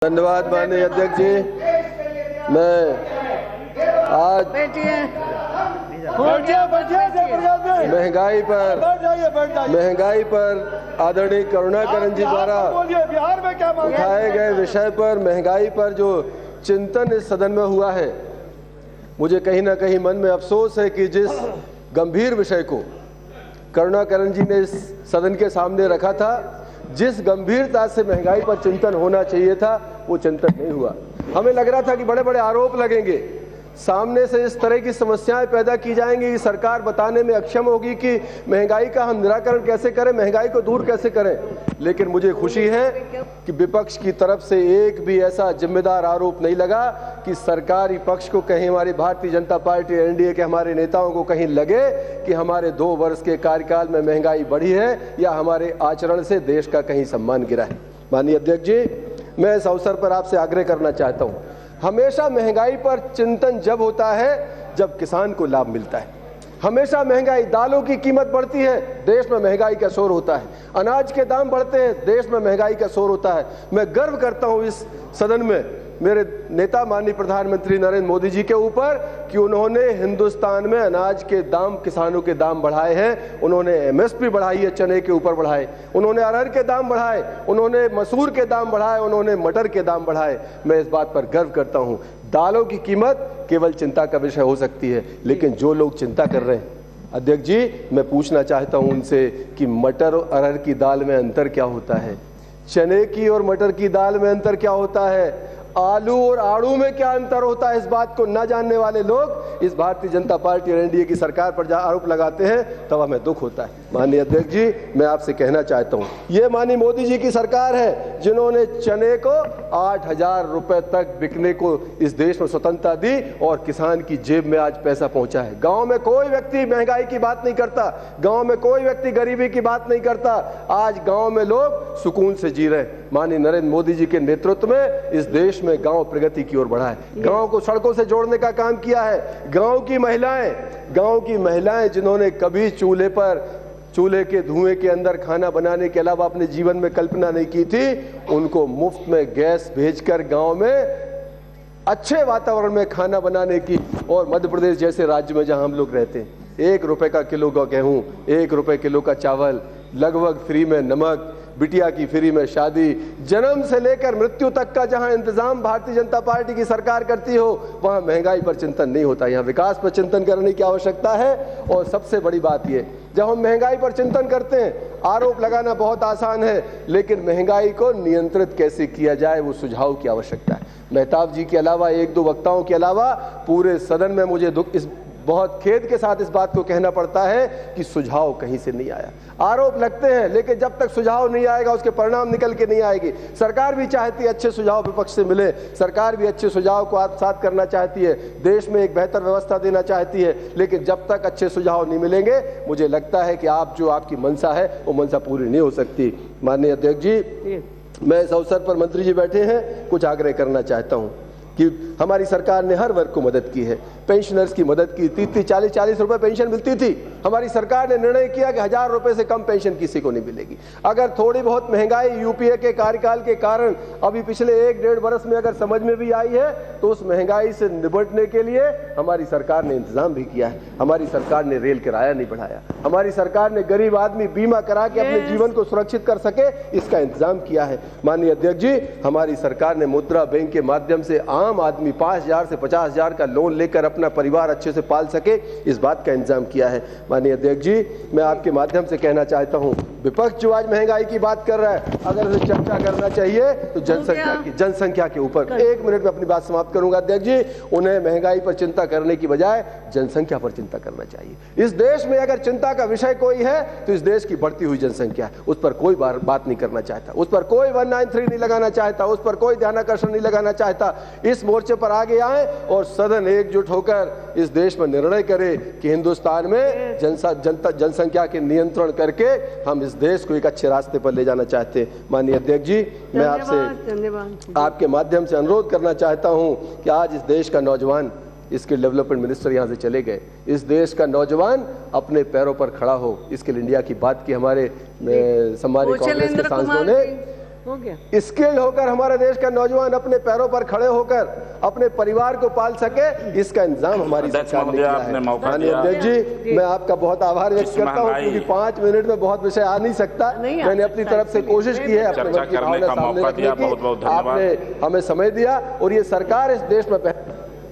धन्यवाद माननीय अध्यक्ष जी। मैं आज महंगाई पर आदरणीय करुणाकरण जी द्वारा उठाए गए विषय पर, महंगाई पर जो चिंतन इस सदन में हुआ है, मुझे कहीं ना कहीं मन में अफसोस है कि जिस गंभीर विषय को करुणाकरण जी ने इस सदन के सामने रखा था, जिस गंभीरता से महंगाई पर चिंतन होना चाहिए था, वो चिंतन नहीं हुआ। हमें लग रहा था कि बड़े बड़े आरोप लगेंगे, सामने से इस तरह की समस्याएं पैदा की जाएंगी, सरकार बताने में अक्षम होगी कि महंगाई का हम निराकरण कैसे करें, महंगाई को दूर कैसे करें। लेकिन मुझे खुशी है कि विपक्ष की तरफ से एक भी ऐसा जिम्मेदार आरोप नहीं लगा कि सरकारी पक्ष को कहीं, हमारी भारतीय जनता पार्टी एनडीए के हमारे नेताओं को कहीं लगे कि हमारे 2 वर्ष के कार्यकाल में महंगाई बढ़ी है या हमारे आचरण से देश का कहीं सम्मान गिरा है। माननीय अध्यक्ष जी, मैं इस अवसर पर आपसे आग्रह करना चाहता हूँ, हमेशा महंगाई पर चिंतन जब होता है जब किसान को लाभ मिलता है। हमेशा महंगाई, दालों की कीमत बढ़ती है, देश में महंगाई का शोर होता है, अनाज के दाम बढ़ते हैं, देश में महंगाई का शोर होता है। मैं गर्व करता हूं इस सदन में मेरे नेता माननीय प्रधानमंत्री नरेंद्र मोदी जी के ऊपर कि उन्होंने हिंदुस्तान में अनाज के दाम, किसानों के दाम बढ़ाए हैं। उन्होंने एमएसपी बढ़ाई है, चने के ऊपर बढ़ाए, उन्होंने अरहर के दाम बढ़ाए, उन्होंने मसूर के दाम बढ़ाए, उन्होंने मटर के दाम बढ़ाए। मैं इस बात पर गर्व करता हूं। दालों की कीमत केवल चिंता का विषय हो सकती है, लेकिन जो लोग चिंता कर रहे हैं, अध्यक्ष जी, मैं पूछना चाहता हूं उनसे कि मटर और अरहर की दाल में अंतर क्या होता है, चने की और मटर की दाल में अंतर क्या होता है, आलू और आड़ू में क्या अंतर होता है। इस बात को न जानने वाले लोग इस भारतीय जनता पार्टी और एनडीए की सरकार पर आरोप लगाते हैं, तब हमें दुख होता है। माननीय अध्यक्ष जी, मैं आपसे कहना चाहता हूं, ये माननीय मोदी जी की सरकार है जिन्होंने चने को 8,000 रुपए तक बिकने को इस देश में स्वतंत्रता दी और किसान की जेब में आज पैसा पहुंचा है। गांव में कोई व्यक्ति महंगाई की बात नहीं करता, गांव में कोई व्यक्ति गरीबी की बात नहीं करता। आज गांव में लोग सुकून से जी रहे हैं। माननीय नरेंद्र मोदी जी के नेतृत्व में इस देश में गांव प्रगति की ओर बढ़ा है, गांव को सड़कों से जोड़ने का काम किया है। गांव की महिलाएं जिन्होंने कभी चूल्हे के धुएं के अंदर खाना बनाने के अलावा अपने जीवन में कल्पना नहीं की थी, उनको मुफ्त में गैस भेजकर गांव में अच्छे वातावरण में खाना बनाने की, और मध्य प्रदेश जैसे राज्य में जहां हम लोग रहते हैं, 1 रुपए का किलो का गेहूं, 1 रुपए किलो का चावल, लगभग फ्री में नमक, बिटिया की फ्री में शादी, जन्म से लेकर मृत्यु तक का जहां इंतजाम भारतीय जनता पार्टी की सरकार करती हो, वहां महंगाई पर चिंतन नहीं होता। यहां विकास पर चिंतन करने की आवश्यकता है। और सबसे बड़ी बात यह, जब हम महंगाई पर चिंतन करते हैं, आरोप लगाना बहुत आसान है, लेकिन महंगाई को नियंत्रित कैसे किया जाए, वो सुझाव की आवश्यकता है। मेहताब जी के अलावा, 1-2 वक्ताओं के अलावा पूरे सदन में मुझे बहुत खेद के साथ इस बात को कहना पड़ता है कि सुझाव कहीं से नहीं आया। आरोप लगते हैं, लेकिन जब तक सुझाव नहीं आएगा, उसके परिणाम निकल के नहीं आएगी। सरकार भी चाहती है अच्छे सुझाव विपक्ष से मिले, सरकार भी अच्छे सुझाव को आत्मसात करना चाहती है, देश में एक बेहतर व्यवस्था देना चाहती है, लेकिन जब तक अच्छे सुझाव नहीं मिलेंगे, मुझे लगता है कि आपकी मंशा है, वो मंशा पूरी नहीं हो सकती। माननीय अध्यक्ष जी, मैं इस अवसर पर, मंत्री जी बैठे हैं, कुछ आग्रह करना चाहता हूँ कि हमारी सरकार ने हर वर्ग को मदद की है। पेंशनर्स की मदद की, 30-40 रुपए पेंशन मिलती थी, हमारी सरकार ने निर्णय किया कि 1,000 रुपए से कम पेंशन किसी को नहीं मिलेगी। अगर थोड़ी बहुत महंगाई यूपीए के कार्यकाल के कारण अभी पिछले 1-1.5 वर्ष में अगर समझ में भी आई है, तो उस महंगाई से निपटने के लिए हमारी सरकार ने इंतजाम भी किया है। हमारी सरकार ने रेल किराया नहीं बढ़ाया, हमारी सरकार ने गरीब आदमी बीमा करा के अपने जीवन को सुरक्षित कर सके, इसका इंतजाम किया है। माननीय अध्यक्ष जी, हमारी सरकार ने मुद्रा बैंक के माध्यम से आम आदमी 5,000 से 50,000 का लोन लेकर अपना परिवार अच्छे से पाल सके, इस बात का इंतजाम किया है। माननीय अध्यक्ष जी, मैं आपके माध्यम से कहना चाहता हूं, विपक्ष जो आज महंगाई की बात कर रहा है, अगर उसे चर्चा करना चाहिए तो जनसंख्या के ऊपर। 1 मिनट में अपनी बात समाप्त करूंगा अध्यक्ष जी। उन्हें महंगाई पर चिंता करने की बजाय जनसंख्या पर चिंता करना चाहिए। इस देश में अगर चिंता का विषय कोई है तो इस देश की बढ़ती हुई जनसंख्या, उस पर कोई बात नहीं करना चाहता, उस पर कोई 193 नहीं लगाना चाहता, उस पर कोई ध्यानाकर्षण नहीं लगाना चाहता। इस मोर्चे पर आगे आए और सदन एकजुट होकर इस देश में निर्णय करे कि हिंदुस्तान में जनसंख्या के नियंत्रण करके हम इस देश को एक अच्छे रास्ते पर ले जाना चाहते हैं। माननीय अध्यक्ष जी, मैं आपसे आपके माध्यम से अनुरोध करना चाहता हूं कि आज इस देश का नौजवान, स्किल डेवलपमेंट मिनिस्टर यहाँ से चले गए, इस देश का नौजवान अपने पैरों पर खड़ा हो, स्किल इंडिया की बात की हमारे सम्मानित कांग्रेस के सांसदों ने। हो गया। स्किल्ड होकर हमारे देश का नौजवान अपने पैरों पर खड़े होकर अपने परिवार को पाल सके, इसका इंतजाम हमारी सरकार ने किया है। माननीय अध्यक्ष जी, मैं आपका बहुत आभार व्यक्त करता हूँ, क्योंकि 5 मिनट में बहुत विषय आ नहीं सकता। मैंने अपनी तरफ से कोशिश की है अपने मन की भावना सामने रखने की। आपने हमें समय दिया और ये सरकार इस देश में